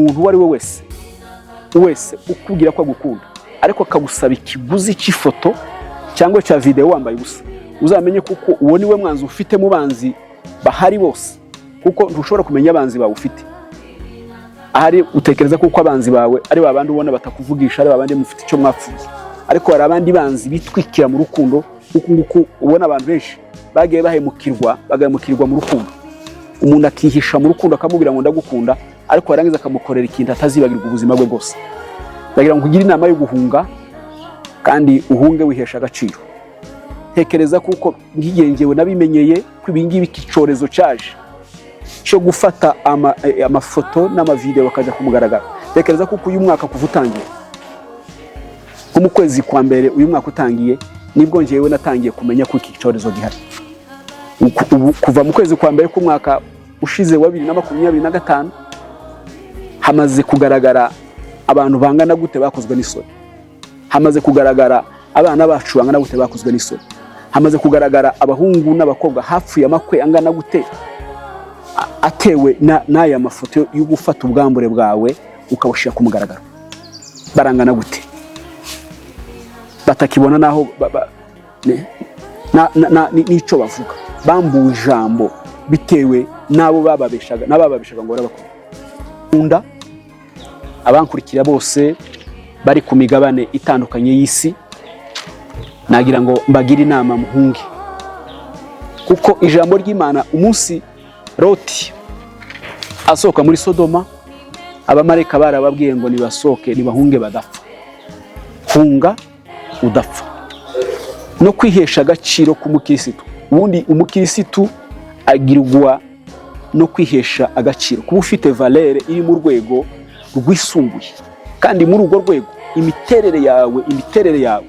umuntu wari we wese ukubwira ko agukunda ariko akagusaba ikiguzi cy'ifoto cyangwa cya video wambaye ubusa, uzamenye kuko uwo ni we mwanzi ufite mu banzi bahari bose, kuko ntushobora kumenya abanzi bawe ufite. Ahari utekereza kuko abanzi bawe ari babandi ubona batakuvugisha, ari babandi mufite icyo mwapfuye, ariko hari abandi banzi bitwikira mu rukundo, kuko ubona abantu benshi bagiye bagahemukirwa mu rukundo. Umuntu akihisha mu rukundo akamubwira ngo ndagukunda, ariko yarangiza akamukorera ikintu atazibagirwa ubuzima bwe bwose. Ndagira ngo ugire inama yo guhunga, kandi uhunge wihesha agaciro. Tekereza kuko ngigengewe nabimenyeye ko ibingibi kicyorezo cyaje cyo gufata amafoto n'amavideo bakaja kumugaragara. Tekereza kuko uyu mwaka kuva utangiye, mu kwezi kwa mbere uyu mwaka utangiye, nibwo ngewe natangiye kumenya ko iki cyorezo gihari. Kuva mu kwezi kwa mbere ku mwaka ushize wa 2025 hamaze kugaragara abantu bangana gute bakozwe n'isoni, hamaze kugaragara abana bacu bangana gute bakozwe n'isoni, hamaze kugaragara abahungu n'abakobwa hapfuye amakwe angana gute atewe n'aya mafoto yo gufata ubwambure bwawe ukabashira ku mugaragaro. Barangana gute batakibona naho nico bavuga, bambuye ijambo bitewe nabo bababeshaga ngo barabakunda. Abankurikira bose bari ku migabane itandukanye y'isi, nagira ngo mbagire inama muhunge, kuko ijambo ry'Imana umunsi Loti asohoka muri Sodoma, abamareka barababwiye ngo nibasohoke nibahunge badapfa. Hunga udapfa. No kwihesha agaciro k'umukirisitu. Ubundi umukirisitu agirwa no kwihesha agaciro, kuba ufite valere iri mu rwego rwisumbuye, kandi muri urwo rwego imiterere yawe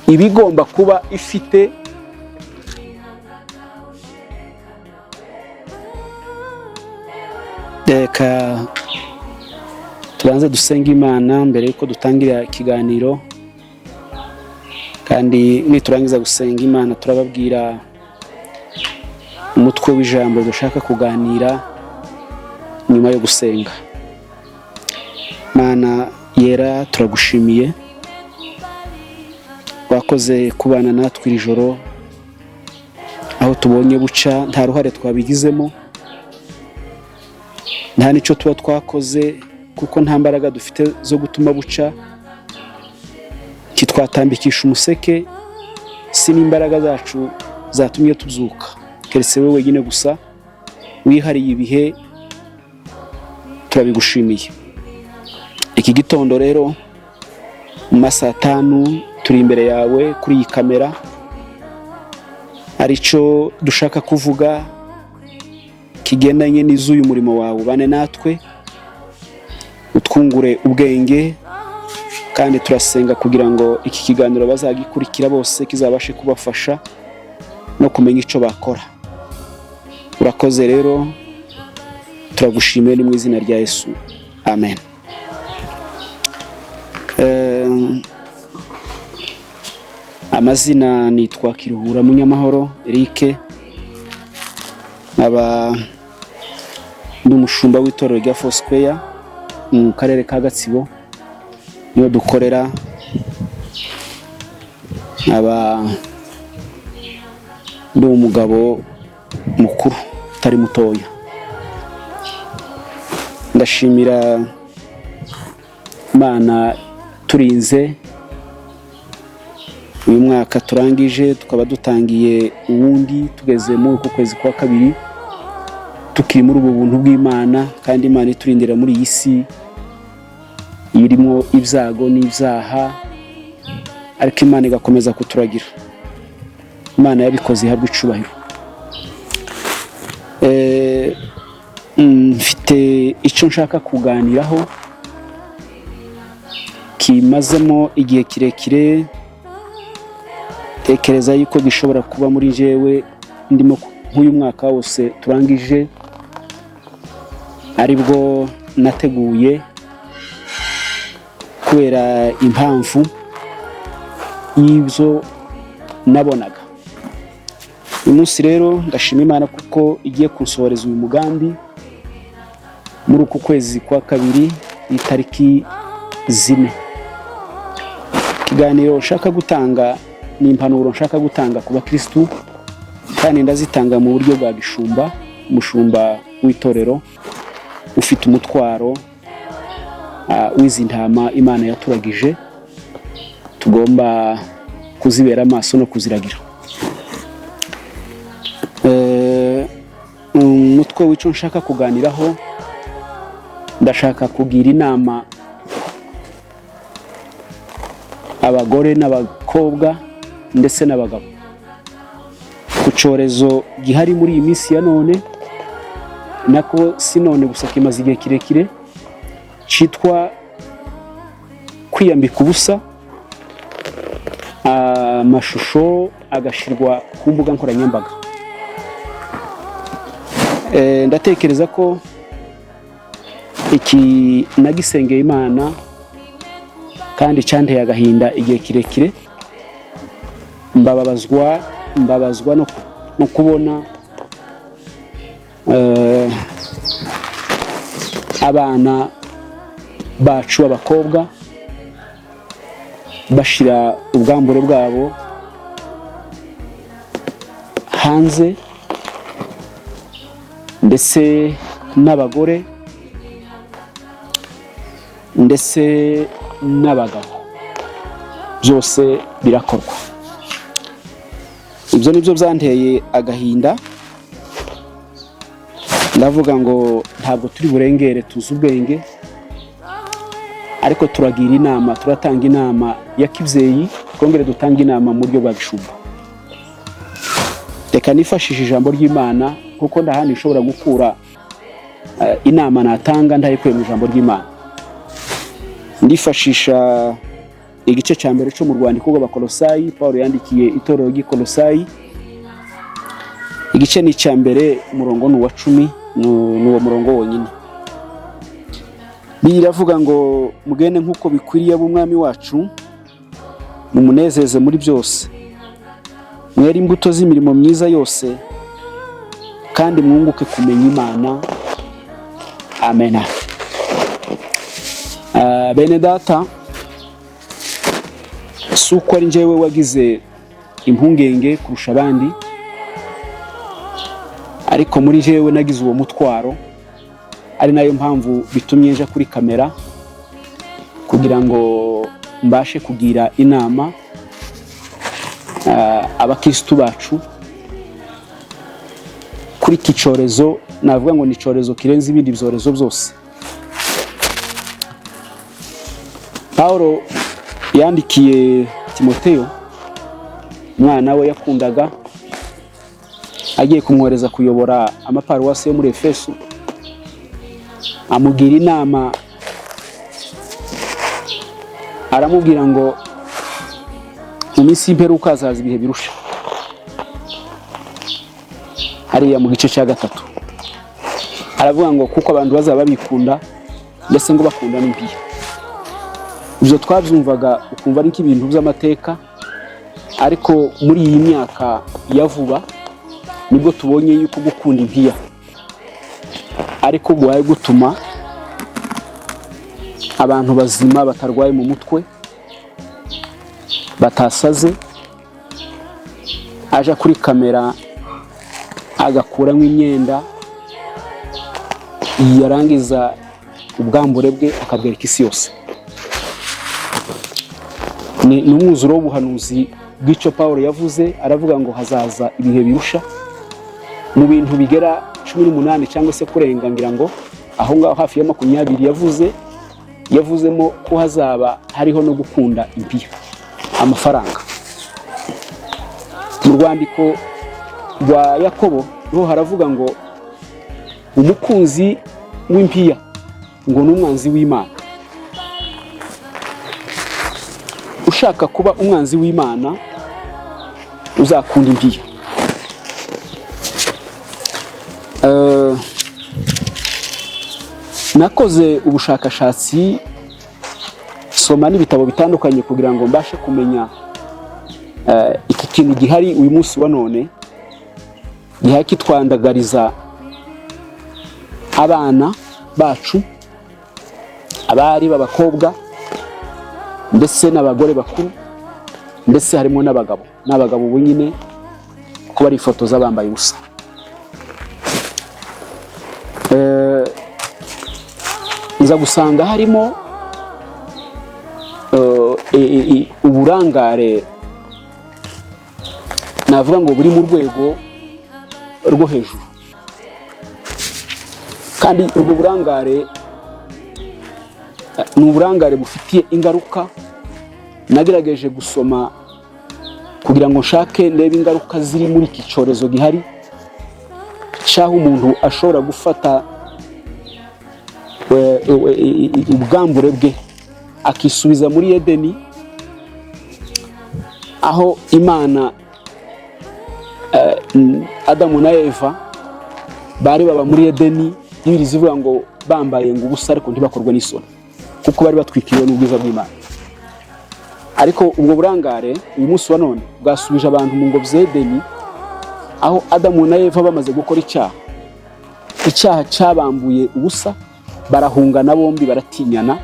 ibigomba kuba ifite Reka tubanze dusenga Imana mbere yuko dutangira ikiganiro, kandi niturangiza gusenga Imana turababwira umutwe w'ijambo dushaka kuganira nyuma yo gusenga. Mana yera, turagushimiye, wakoze kubana natwe iri joro, aho tubonye buca nta ruhare twabigizemo, nta nico tuba twakoze, kuko nta mbaraga dufite zo gutuma buca, kitwatambikisha umuseke, si n'imbaraga zacu zatumye tuzuka, keretse wewe wenyine gusa wihariye ibihe. Turabigushimiye. Iki gitondo rero mu masaha 5 turi imbere yawe kuri iyi kamera, arico dushaka kuvuga kigendanye n'izuyu murimo wawe. Bane natwe utwungure ubwenge, kandi turasenga kugira ngo iki kiganiro bazagikurikira bose kizabashe kubafasha no kumenya ico bakora. Urakoze rero, turagushimiye ni mu izina rya Yesu, amen. Amazina nitwa Kiruhura Munyamahoro Eric, aba n'umushumba w'itorero rya Foursquare mu karere ka Gatsibo, niyo dukorera. Aba ndi umugabo mukuru utari mutoya. Ndashimira Imana turinze uyu mwaka turangije, tukaba dutangiye uwundi tugeze mu kwezi kwa kabiri, tukiri muri ubu buntu bw'Imana, kandi Imana iturindira muri iyi si irimo ibyago n'ibyaha, ariko Imana igakomeza kuturagira. Imana yabikoze ihabwa icubahiro. Mfite icyo nshaka kuganiraho kimazemo igihe kirekire, tekereza yuko gishobora kuba muri jewe ndimo nk'uyu mwaka wose turangije, aribwo nateguye kubera impamvu y'ibyo nabonaga. uyu munsi rero ndashima Imana kuko igiye kunsohoreza uyu mugambi muri uku kwezi kwa kabiri itariki 4. Ikiganiro nshaka gutanga ni impanuro nshaka gutanga ku bakristu, kandi ndazitanga mu buryo bwa gishumba, umushumba w'itorero ufite umutwaro w'izi ntama Imana yaturagije, tugomba kuzibera amaso no kuziragira. Umutwe w'ico nshaka kuganiraho, ndashaka kugira inama abagore n'abakobwa ndetse n'abagabo ku cyorezo gihari muri iyi minsi ya none, nako si none gusa, kimaze igihe kirekire, cyitwa kwiyambika ubusa. Amashusho agashirwa ku mbuga nkoranyambaga. Ndatekereza ko iki nagisengeye Imana kandi cyanteye agahinda igihe kirekire. Mbabazwa no kubona abana bacu b'abakobwa bashira ubwambure bwabo hanze, ndetse n'abagore ndetse n'abagabo, byose birakorwa. Ibyo nibyo byanteye agahinda. Ndavuga ngo ntabwo turi burengere, tuzi ubwenge, ariko turagira inama, turatanga inama ya kibyeyi, twongere dutanga inama mu buryo bwa gishumba. Reka nifashishije ijambo ry'Imana, kuko ndahandi nshobora gukura inama natanga ndayikuye mu ijambo ry'Imana. Ndifashisha igice cya mbere cyo mu rwandiko rw'Abakolosayi, Paulo yandikiye itorero ry'Ikolosayi. Igice ni cya mbere, umurongo ni uwa 10, n'uwo murongo wonyine. Biravuga ngo mugende nk'uko bikwiriye ab'umwami wacu, mumunezeze muri byose, mwere imbuto z'imirimo myiza yose, kandi mwunguke kumenya Imana. Amen. Bene data, si uko ari njyewe wagize impungenge kurusha abandi, ariko muri njyewe nagize uwo mutwaro, ari nayo mpamvu bitumye nja kuri kamera kugira ngo mbashe kugira inama abakristu bacu kuri iki cyorezo. Navuga ngo ni icyorezo kirenze ibindi byorezo byose. Paulo yandikiye Timoteyo, umwana we yakundaga, agiye kumworeza kuyobora amaparuwasi yo muri Efeso, amugira inama, aramubwira ngo mu minsi y'imperuka hazaza ibihe birusha. Hariya mu gice cya 3 aravuga ngo kuko abantu bazaba bikunda, ndetse ngo bakunda n'impiya. Ibyo twabyumvaga ukumva ari nk'ibintu by'amateka, ariko muri iyi myaka ya vuba nibwo tubonye yuko gukunda impiya ariko bwaye gutuma abantu bazima batarwaye mu mutwe, batasaze, aja kuri kamera agakuramo imyenda, yarangiza ubwambure bwe akabwereka isi yose. Ni umwuzuro w'ubuhanuzi bw'icyo Paulo yavuze. Aravuga ngo hazaza ibihe birusha, mu bintu bigera 18 cyangwa se kurenga, ngira ngo aho ngaho hafi ya 20 yavuzemo ko hazaba hariho no gukunda impiya, amafaranga. Mu rwandiko rwa Yakobo niho haravuga ngo umukunzi w'impiya ngo ni umwanzi w'Imana. Ushaka kuba umwanzi w'Imana uzakunda impiya. Nakoze ubushakashatsi, soma n'ibitabo bitandukanye kugira ngo mbashe kumenya iki kintu gihari uyu munsi wa none, gihaye kitwandagariza abana bacu, abari b'abakobwa ndetse n'abagore bakuru, ndetse harimo n'abagabo bunyine ko barifotoza bambaye ubusa. Nza gusanga harimo uburangare navuga ngo buri mu rwego rwo hejuru, kandi ubwo burangare ni uburangare bufitiye ingaruka. Nagerageje gusoma kugira ngo nshake ndebe ingaruka ziri muri iki cyorezo gihari, cyaho umuntu ashobora gufata ubwambure bwe akisubiza muri Edeni, aho Imana Adamu na Eva bari baba muri Edeni, Bibiliya zivuga ngo bambaye ngo ubusa ariko ntibakorwe n'isoni, kuko bari batwikiriwe n'ubwiza bw'Imana. Ariko ubwo burangare uyu munsi wa none bwasubije abantu mu ngobyi z'Edeni, aho Adamu na Eva bamaze gukora icyaha cyabambuye ubusa, barahungana bombi, baratinyana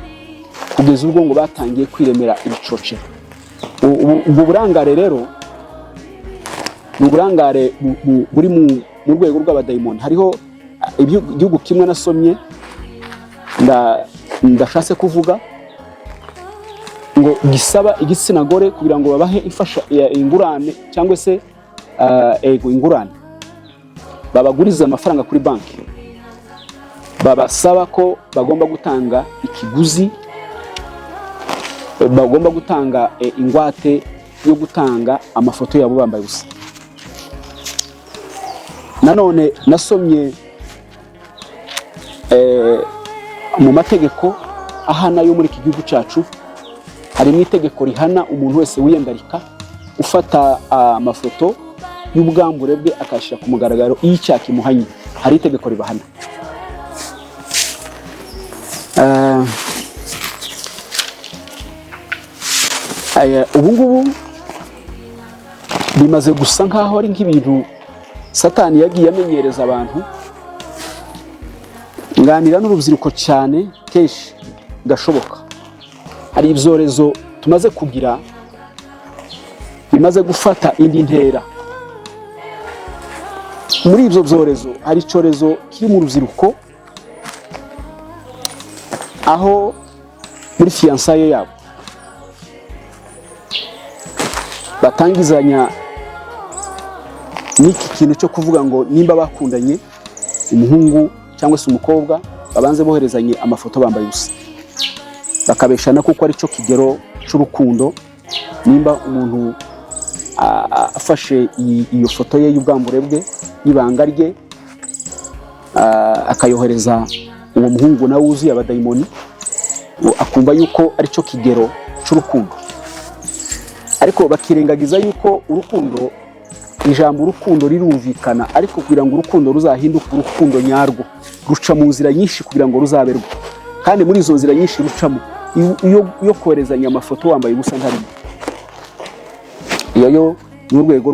kugeza ubwo ngo batangiye kwiremera ibicocero. Ubwo burangare rero ni uburangare buri mu rwego rw'abadayimoni. Hariho igihugu kimwe nasomye ndashatse kuvuga ngo gisaba igitsina gore kugira ngo babahe ingurane cyangwa se ingurane, babaguriza amafaranga kuri banki, babasaba ko bagomba gutanga ikiguzi, bagomba gutanga ingwate yo gutanga amafoto yabo bambaye ubusa. Nanone nasomye mu mategeko ahana yo muri iki gihugu cyacu, harimo itegeko rihana umuntu wese wiyandarika ufata amafoto y'ubwambure bwe akashyira ku mugaragaro iyo icyaha kimuhanye. Hari itegeko ribahana. Ubu ngubu bimaze gusa nkaho ari nk'ibintu Satani yagiye amenyereza abantu. Nganira n'urubyiruko cyane kenshi gashoboka, hari ibyorezo tumaze kugira bimaze gufata indi ntera. Muri ibyo byorezo hari icyorezo kiri mu rubyiruko, aho muri fiyansaye yabo batangizanya n'iki kintu cyo kuvuga ngo nimba bakundanye, umuhungu cyangwa se umukobwa, babanze boherezanye amafoto bambaye ubusa, bakabeshana kuko ari cyo kigero cy'urukundo. Nimba umuntu afashe iyo foto ye y'ubwambure bwe y'ibanga rye akayohereza uwo muhungu nawe wuzuye abadayimoni, akumva yuko ari cyo kigero cy'urukundo. Ariko bakirengagiza yuko urukundo, ijambo urukundo rirumvikana, ariko kugira ngo urukundo ruzahinduke urukundo nyarwo ruca mu nzira nyinshi kugira ngo ruzaberwe. Kandi muri izo nzira nyinshi rucamo, iyo koherezanya amafoto wambaye ubusa ntarimo. Iyo ni urwego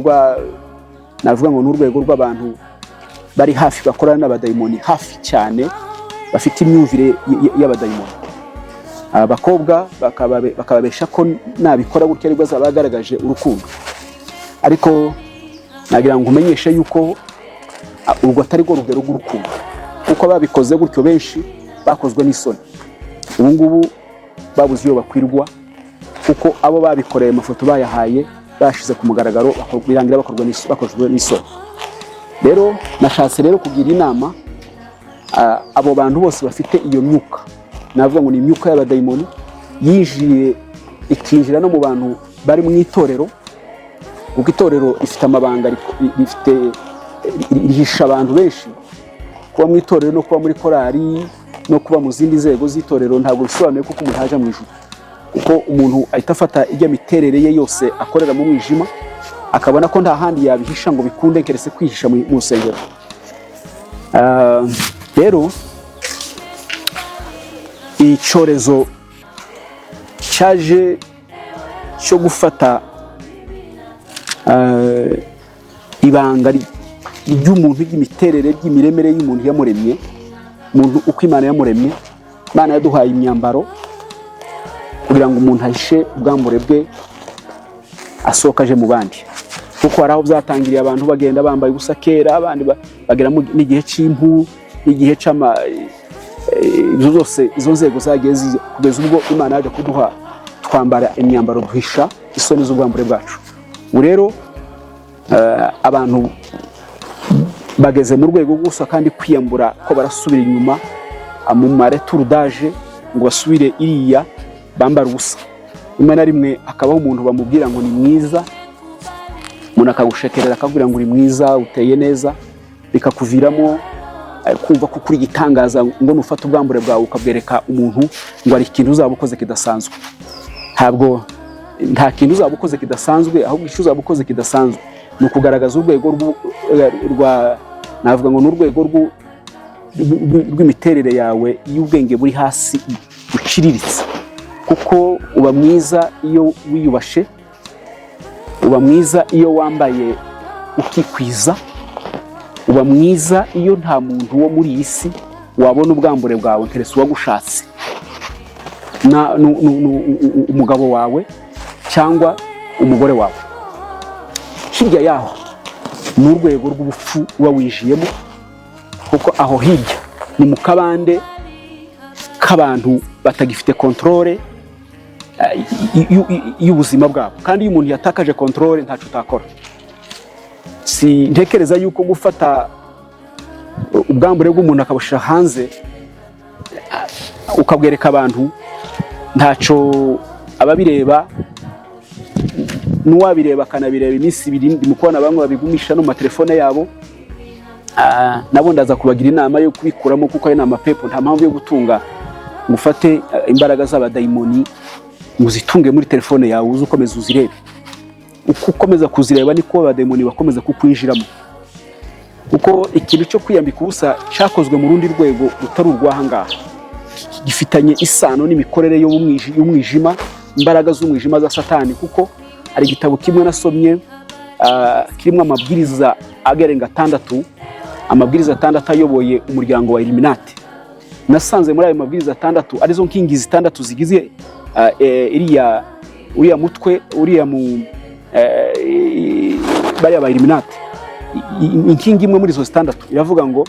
navuga ngo ni urwego rw'abantu bari hafi, bakorana n'abadayimoni hafi cyane, bafite imyumvire y'abadayimoni. Abakobwa bakababesha ko nabikora gutya aribwo azaba yagaragaje urukundo. Ariko nagira ngo umenyeshe yuko urwo atari rwo rugero rw'urukundo, kuko babikoze gutyo benshi bakozwe n'isoni. Ubu ngubu babuze iyo bakwirwa, kuko abo babikoreye amafoto bayahaye bashize ku mugaragaro, birangira bakozwe n'isoni. Rero nashatse rero kugira inama abo bantu bose bafite iyo myuka, navuga ngo ni imyuka y'abadayimoni yinjiye ikinjira no mu bantu bari mu itorero, kuko itorero rifite amabanga, rihisha abantu benshi. Kuba mu itorero no kuba muri korari no kuba mu zindi nzego z'itorero ntabwo bisobanuye kuko umuntu haje mu ijuru, kuko umuntu ahita afata ijya miterere ye yose akorera mu mwijima, akabona ko nta handi yabihisha ngo bikunde keretse kwihisha mu rusengero. Rero icyorezo cyaje cyo gufata ibanga ry'umuntu, ry'imiterere, ry'imiremere y'umuntu yamuremye. Umuntu uko Imana yamuremye, Imana yaduhaye imyambaro kugira ngo umuntu ahishe ubwambure bwe asohokaje mu bandi. Kuko hari aho byatangiriye abantu bagenda bambaye ubusa kera, abandi bagera n'igihe cy'impu, n'igihe cy'ama ibyo zose izo nzego zagiye kugeza ubwo Imana yaje kuduha twambara imyambaro duhisha isoni z'ubwambure bwacu. Ubu rero abantu bageze mu rwego gusa kandi kwiyambura ko barasubira inyuma mu mareturdaje ngo basubire iriya bambara ubusa. Rimwe na rimwe akabaho umuntu bamubwira ngo ni mwiza, umuntu akagushekerera akabwira ngo uri mwiza, uteye neza, bikakuviramo kumva ko kuri gitangaza ngo nufata ubwambure bwawe ukabwereka umuntu ngo ari ikintu uzaba ukoze kidasanzwe. Nta kintu uzaba ukoze kidasanzwe, ahubwo icyo uzaba ukoze kidasanzwe ni ukugaragaza urwego rwa navuga ngo n'urwego rw'imiterere yawe y'ubwenge buri hasi uciriritse. Kuko uba mwiza iyo wiyubashe, uba mwiza iyo wambaye ukikwiza, uba mwiza iyo nta muntu wo muri iyi si wabona ubwambure bwawe keretse uwagushatse, umugabo wawe cyangwa umugore wawe. Hirya yaho ni urwego rw'ubupfu uba wijiyemo, kuko aho hirya ni mu kabande k'abantu batagifite kontrole y'ubuzima bwabo. Kandi iyo umuntu yatakaje kontrole ntacyo utakora. Si ntekereza yuko gufata ubwambure bw'umuntu akabushyira hanze ukabwereka abantu ntacyo ababireba, n'uwabireba akanabireba iminsi ibiri. Ndi kubona bamwe babigumisha no mu matelefone yabo, nabo ndaza kubagira inama yo kubikuramo kuko ari n'amapepo. Nta mpamvu yo gutunga ngufate imbaraga z'abadayimoni muzitunge muri telefone yawe uzi ukomeza uzirebe. Uko ukomeza kuzireba niko abadayimoni bakomeza kukwinjiramo, kuko ikintu cyo kwiyambika ubusa cyakozwe mu rundi rwego rutari urwahangaha, gifitanye isano n'imikorere y'umwijima, imbaraga z'umwijima za Satani. Kuko hari igitabo kimwe nasomye kirimo amabwiriza agerenga 6, amabwiriza 6 ayoboye umuryango wa Illuminati. Nasanze muri ayo mabwiriza 6 arizo nkingi 6 zigize uriya mutwe, uriya mu bari aba Illuminati. Inkingi imwe muri izo 6 iravuga ngo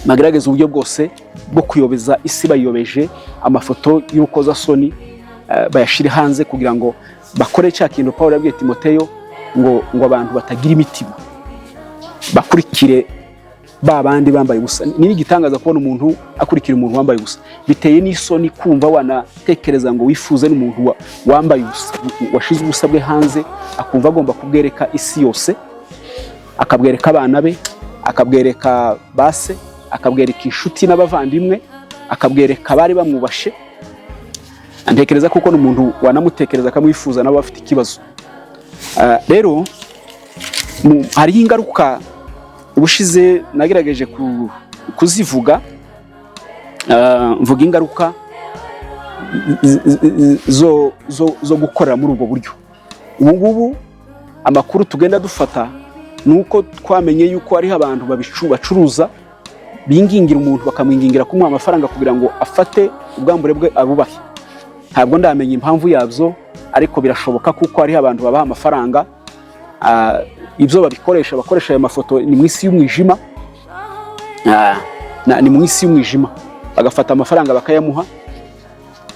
bagerageza uburyo bwose bwo kuyobeza isi, bayobeje amafoto y'urukozasoni bayashire hanze kugira ngo bakore cya kintu Paulo yabwiye Timoteyo ngo abantu batagira imitima, bakurikire babandi bambaye ubusa. Ni igitangaza kubona umuntu akurikira umuntu wambaye ubusa. Biteye n'isoni kumva wanatekereza ngo wifuze n'umuntu wambaye ubusa, washize ubusa bwe hanze, akumva agomba kubwereka isi yose, akabwereka abana be, akabwereka base, akabwereka inshuti n'abavandimwe, akabwereka bari bamwubashe. Ntekereza kuko n'umuntu wanamutekereza akamwifuza nabo bafite ikibazo. Rero hariho ingaruka ubushize nagerageje kuzivuga, mvuga ingaruka zo gukorera muri ubwo buryo. Ubu ngubu amakuru tugenda dufata nuko twamenye yuko hariho abantu bacuruza, bingingira umuntu bakamwingingira kumuha amafaranga kugira ngo afate ubwambure bwe abubahe. Ntabwo ndamenya impamvu yabyo, ariko birashoboka kuko hariho abantu babaha amafaranga. Ibyo bakoresha ayo mafoto ni mu isi y'umwijima, ni mu isi y'umwijima, bagafata amafaranga bakayamuha.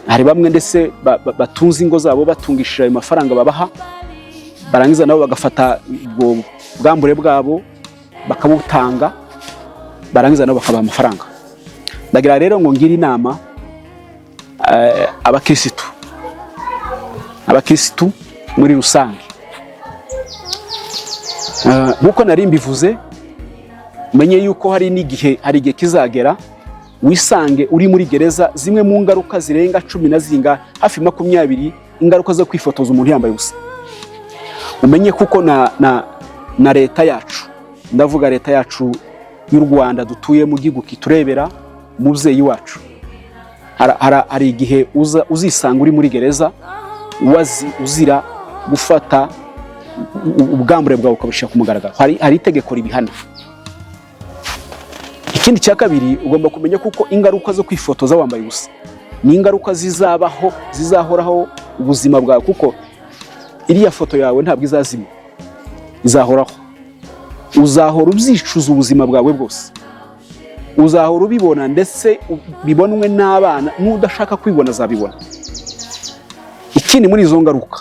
Hari bamwe ndetse batunze ingo zabo batungishije ayo mafaranga babaha, barangiza nabo bagafata ubwo bwambure bwabo bakabutanga, barangiza nabo bakabaha amafaranga. Ndagira rero ngo ngire inama abakirisitu muri rusange. Nkuko nari mbivuze, menye yuko hari igihe kizagera wisange uri muri gereza. Zimwe mu ngaruka zirenga 10 na zinga hafi 20 ingaruka zo kwifotoza umuntu yambaye ubusa. Umenye kuko na leta yacu, ndavuga leta yacu y'u Rwanda dutuye mu gihugu kiturebera, umubyeyi wacu, hari igihe uzisanga uri muri gereza uzira gufata ubwambure bwawe ukabushyira ku mugaragaro. Hari itegeko ribihana. Ikindi cya kabiri, ugomba kumenya kuko ingaruka zo kwifotoza wambaye ubusa ni ingaruka zizahoraho ubuzima bwawe, kuko iriya foto yawe ntabwo izazima, izahoraho. Uzahora ubyicuza ubuzima bwawe bwose, uzahora ubibona, ndetse bibonwe n'abana, n'udashaka kwibona azabibona. Ikindi muri izo ngaruka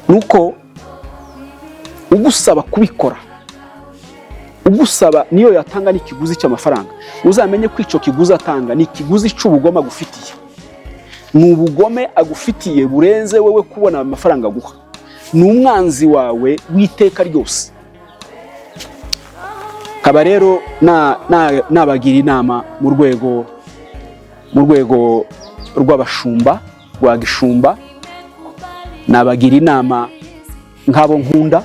nuko ugusaba kubikora, ugusaba niyo yatanga n'ikiguzi cy'amafaranga, uzamenye ko icyo kiguzi atanga ni ikiguzi cy'ubugome agufitiye. Ni ubugome agufitiye burenze wewe kubona amafaranga aguha. Ni umwanzi wawe w'iteka ryose. Kaba rero nabagira inama mu rwego rw'abashumba, rwa gishumba, nabagira inama nk'abo nkunda,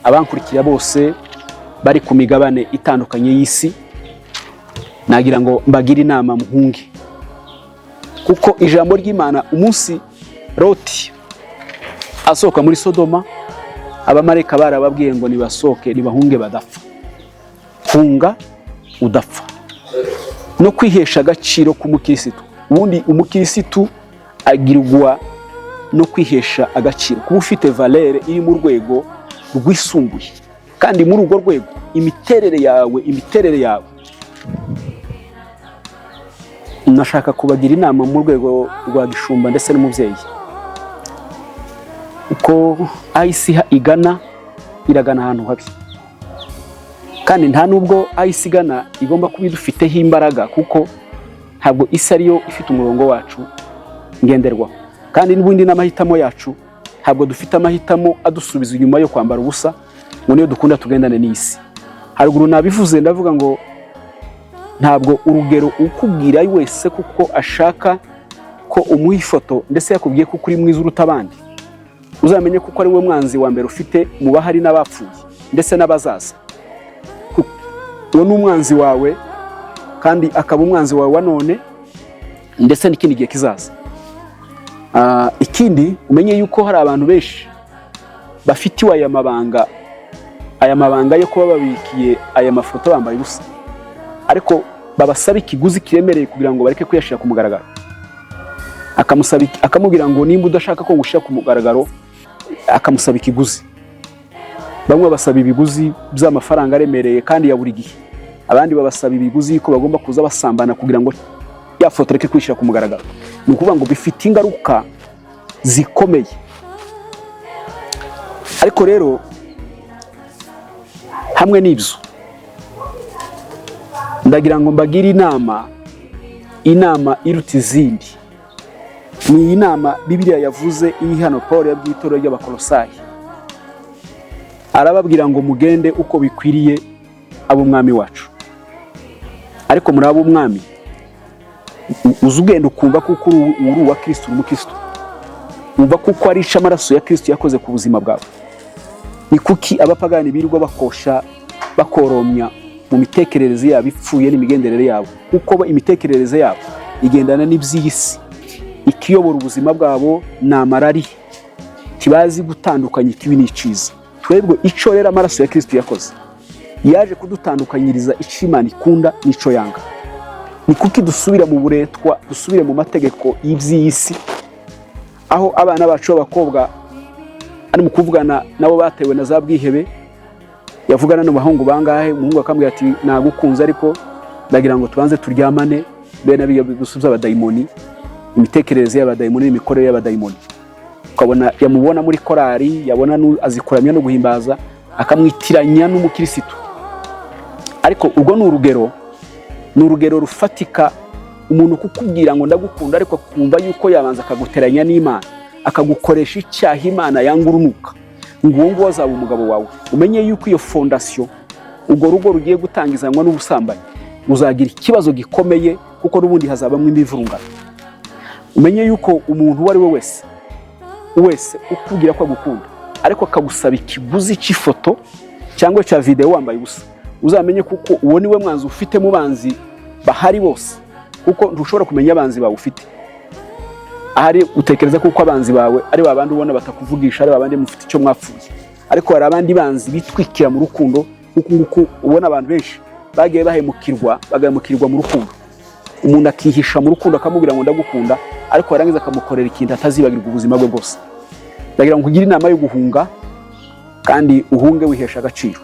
abankurikira bose bari ku migabane itandukanye y'isi, nagira ngo mbagire inama muhunge, kuko ijambo ry'Imana umunsi Loti asohoka muri Sodoma, abamarayika barababwiye ngo nibasohoke nibahunge badapfa. Hunga udapfa. No kwihesha agaciro k'umukirisitu. Ubundi umukirisitu agirwa no kwihesha agaciro, kuba ufite valere iri mu rwego rwisumbuye, kandi muri urwo rwego imiterere yawe nashaka kubagira inama mu rwego rwa gishumba ndetse n'umubyeyi, uko isi iragana ahantu habi, kandi nta nubwo isi igana igomba kuba idufiteho imbaraga, kuko ntabwo isi ariyo ifite umurongo wacu ngenderwaho, kandi n'ubundi n'amahitamo yacu ntabwo dufite amahitamo adusubiza inyuma yo kwambara ubusa ngo niyo dukunda tugendane n'isi. Haruguru nabivuze ndavuga ngo ntabwo urugero ukubwira wese kuko ashaka ko umuha ifoto ndetse yakubwiye ko uri mwiza uruta abandi, uzamenye kuko ari we mwanzi wa mbere ufite mu bahari n'abapfuye ndetse n'abazaza. Uwo ni umwanzi wawe, kandi akaba umwanzi wawe wa none ndetse n'ikindi gihe kizaza. Ikindi umenye yuko hari abantu benshi bafitiwe aya mabanga yo kuba babikiye aya mafoto bambaye ubusa, ariko babasaba ikiguzi kiremereye kugira ngo bareke kuyashira ku mugaragaro. Akamubwira ngo nimba udashaka ko ngushira ku mugaragaro, akamusaba ikiguzi. Bamwe basaba ibiguzi by'amafaranga aremereye kandi ya buri gihe, abandi babasaba ibiguzi ko bagomba kuza basambana kugira ngo ya foto reke kwishira ku mugaragaro. Ni ukuvuga ngo bifite ingaruka zikomeye. Ariko rero hamwe n'ibyo, ndagira ngo mbagire inama iruta izindi. Ni inama Bibiliya yavuze iri hano, Paul yabwiye itorero ry'Abakolosayi, arababwira ngo mugende uko bikwiriye ab'umwami wacu. Ariko muri ab'umwami uzugenda ukumva kuko uri uwa Kristo, uri umukristo, umva kuko ari amaraso ya Kristo yakoze ku buzima bwawe. Ni kuki abapagani birirwa bakoromya mu mitekerereze yabo ipfuye n'imigenderere yabo? Kuko imitekerereze yabo igendana n'iby'isi, ikiyobora ubuzima bwabo ni amarari, kibazi gutandukanya ikibi n'icyiza. Twebwe icyo rero amaraso ya Kristo yakoze, yaje kudutandukanyiriza icyo Imana ikunda n'icyo yanga. Ni kuki dusubira mu buretwa, dusubire mu mategeko y'iby'isi, aho abana bacu b'abakobwa ari mu kuvugana nabo batewe na za bwihebe, yavugana n'abahungu bangahe, umuhungu akambwira ati nagukunze ariko ndagira ngo tubanze turyamane, bene biyo gusubiza abadayimoni, imitekerereze y'abadayimoni n'imikorere y'abadayimoni. Ukabona yamubona muri korari, yabona azikuramya no guhimbaza, akamwitiranya n'umukirisitu. Ariko ubwo ni urugero rufatika, umuntu kukubwira ngo ndagukunda ariko kumva yuko yabanza akaguteranya n'Imana, akagukoresha icyaha Imana yanga urunuka, ngo uwo azaba umugabo wawe. Umenye yuko iyo fondasiyo, ubwo rugo rugiye gutangizanwa n'ubusambanyi, uzagira ikibazo gikomeye, kuko n'ubundi hazabamo imivurungano. Umenye yuko umuntu uwo ari we wese ukubwira ko agukunda ariko akagusaba ikiguzi cy'ifoto cyangwa cya video wambaye ubusa, uzamenye kuko uwo ni we mwanzi ufite mu banzi bahari bose, kuko ntushobora kumenya abanzi bawe ufite. Ahari utekereza kuko abanzi bawe ari babandi ubona batakuvugisha, ari babandi mufite icyo mwapfuye, ariko hari abandi banzi bitwikira mu rukundo, kuko ubona abantu benshi bagiye bagahemukirwa mu rukundo. Umuntu akihisha mu rukundo akamubwira ngo ndagukunda, ariko yarangiza akamukorera ikintu atazibagirwa ubuzima bwe bwose. Ndagira ngo ugire inama yo guhunga, kandi uhunge wihesha agaciro.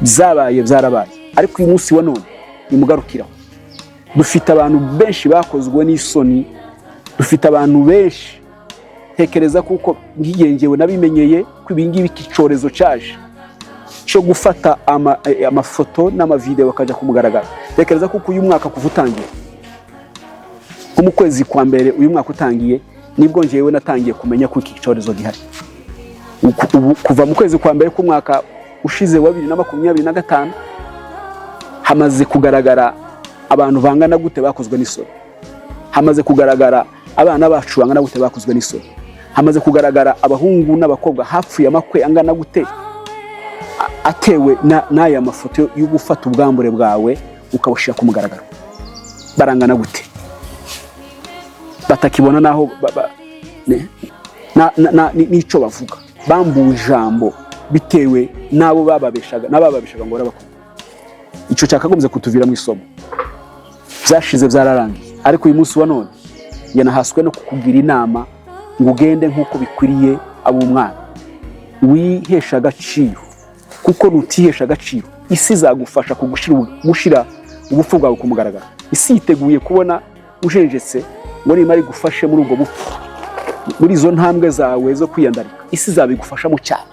Byabaye byarabaye, ariko uyu munsi wa none nimugarukiraho. Dufite abantu benshi bakozwe n'isoni, dufite abantu benshi tekereza kuko ngiyengewe nabimenyeye ko ibingibi ikicorezo cyaje cyo gufata amafoto n'amavideo bakaja kumugaragara. Tekereza kuko uyu mwaka kuva utangiye, mu kwezi kwa mbere uyu mwaka utangiye, nibwo njewe natangiye kumenya ko iki cyorezo gihari. Kuva mu kwezi kwa mbere k'umwaka ushize wa 2025 hamaze kugaragara abantu bangana gute bakozwe n'isoni. Hamaze kugaragara abana bacu bangana gute bakozwe n'isoni. Hamaze kugaragara abahungu n'abakobwa hapfuye amakwe angana gute atewe n'aya mafoto yo gufata ubwambure bwawe ukabashira ku mugaragaro. Barangana gute, batakibona naho nico bavuga, bambuye ijambo bitewe nabo bababeshaga ngo barabakunda. Ico cyakagombye kutuvira mu isomo. Byashize byararangiye, ariko uyu munsi wa none yanahaswe no kukugira inama ngo ugende nk'uko bikwiriye abo umwana, wihesha agaciro. Kuko nutihesha agaciro, isi izagufasha kugushira ubupfu bwawe kumugaragara. Isi yiteguye kubona ujenjetse ngo nimari gufashe muri ubwo bupfu, muri izo ntambwe zawe zo kwiyandarika. Isi izabigufashamo cyane.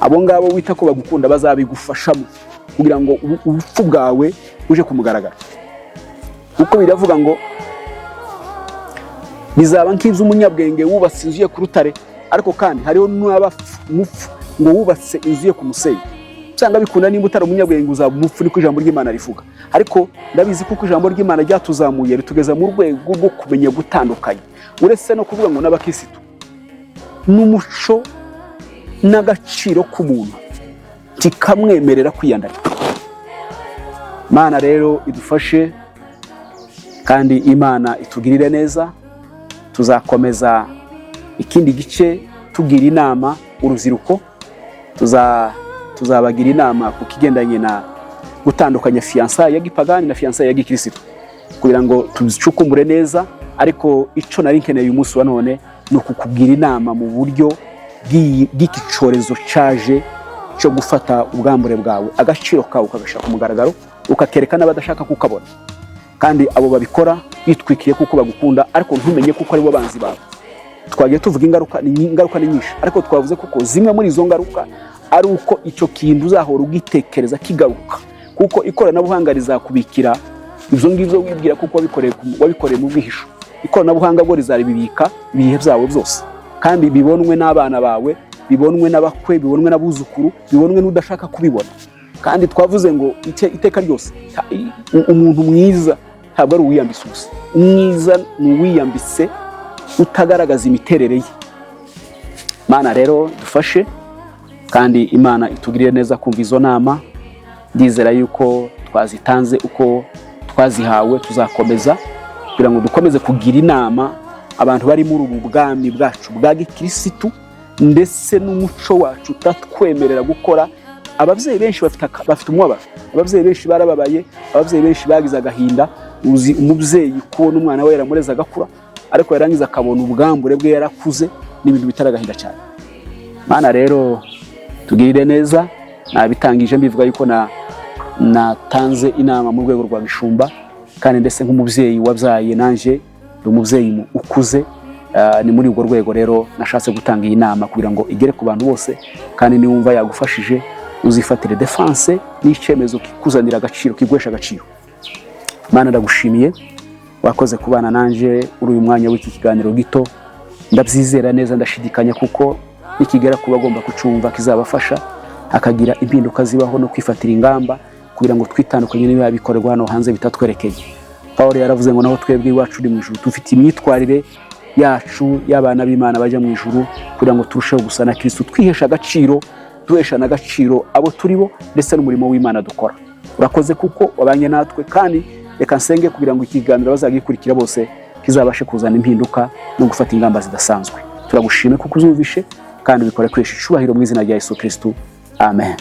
Abo ngabo wita ko bagukunda bazabigufashamo kugira ngo ubupfu bwawe uje kumugaragara. Kuko biravuga ngo bizaba nk'inzu umunyabwenge wubatse inzu ye ku rutare, ariko kandi hariho n'abapfu ngo wubatse inzu ye ku musenyi. Cyangwa bikunda nimba utari umunyabwenge uzaba umupfu, niko ijambo ry'Imana rivuga. Ariko ndabizi kuko ijambo ry'Imana ryatuzamuye ritugeza mu rwego rwo kumenya gutandukanya, uretse no kuvuga ngo n'abakristo n'umuco n'agaciro k'umuntu kikamwemerera kwiyandarika. Imana rero idufashe, kandi Imana itugirire neza. Tuzakomeza ikindi gice tugira inama urubyiruko, tuzabagira inama ku kigendanye na gutandukanya fiançailles ya gipagani na fiançailles ya gikristo, kugira ngo tuzicukumbure neza. Ariko ico nari nkeneye uyu munsi wa none no kukugira inama mu buryo bw'ikicorezo caje cyo gufata ubwambure bwawe, agaciro kawe ukagashaka ku mugaragaro, ukakerekana abadashaka kukabona. Kandi abo babikora bitwikiye kuko bagukunda, ariko ntumenye kuko ari bo banzi bawe. Twagiye tuvuga ingaruka ni nyinshi, ariko twavuze kuko zimwe muri izo ngaruka ari uko icyo kintu uzahora ugitekereza kigaruka, kuko ikoranabuhanga rizakubikira ibyo ngibyo wibwira kuko wabikoreye mu bwihisho. Ikoranabuhanga bwo rizaribibika ibihe byawe byose, kandi bibonwe n'abana bawe, bibonwe n'abakwe, bibonwe n'abuzukuru, bibonwe n'udashaka kubibona. Kandi twavuze ngo iteka ryose umuntu mwiza ntabwo ari uwiyambise ubusa. Mwiza ni uwiyambise utagaragaza imiterere ye. Imana rero dufashe, kandi Imana itugirire neza kumva izo nama. Ndizera yuko twazitanze uko twazihawe, tuzakomeza kugira ngo dukomeze kugira inama abantu bari muri ubu bwami bwacu bwa gikristo, ndetse n'umuco wacu utatwemerera gukora. Abavyeyi benshi bafite umubabaro, abavyeyi benshi barababaye, abavyeyi benshi bagize agahinda. Uzi umuvyeyi kubona umwana we yaramureza agakura, ariko yarangiza akabona ubwambure bwe yarakuze, n'ibintu bitaragahinda cyane. Mana rero tugirire neza. Nabitangije mbivuga yuko natanze inama mu rwego rwa gishumba, kandi ndetse nk'umuvyeyi wabyaye nanje umuvyeyi ukuze. Ni muri urwo rwego rero nashatse gutanga iyi nama kugira ngo igere ku bantu bose, kandi niwumva yagufashije uzifatire defense n'icyemezo kikuzanira agaciro, kigwesha agaciro. Mana ndagushimiye, wakoze kubana nanje uri uyu mwanya w'iki kiganiro gito. Ndabyizera neza, ndashidikanya kuko nikigera kuba agomba kucumva kizabafasha, akagira impinduka zibaho no kwifatira ingamba kugira ngo twitandukanye n'ibiba bikorerwa hano hanze bitatwerekeye. Paulo yaravuze ngo naho twebwe iwacu uri mu ijuru dufite imyitwarire yacu y'abana b'Imana bajya mu ijuru, kugira ngo turusheho gusa na Kristo, twihesha agaciro, duhesha n'agaciro abo turibo ndetse n'umurimo w'Imana dukora. Urakoze kuko wabanye natwe, kandi reka nsenge kugira ngo ikiganiro bazagikurikira bose kizabashe kuzana impinduka no gufata ingamba zidasanzwe. Turagushime kuko uzumvishe, kandi ubikore kwesha icubahiro mu izina rya Yesu Kristo. Amen.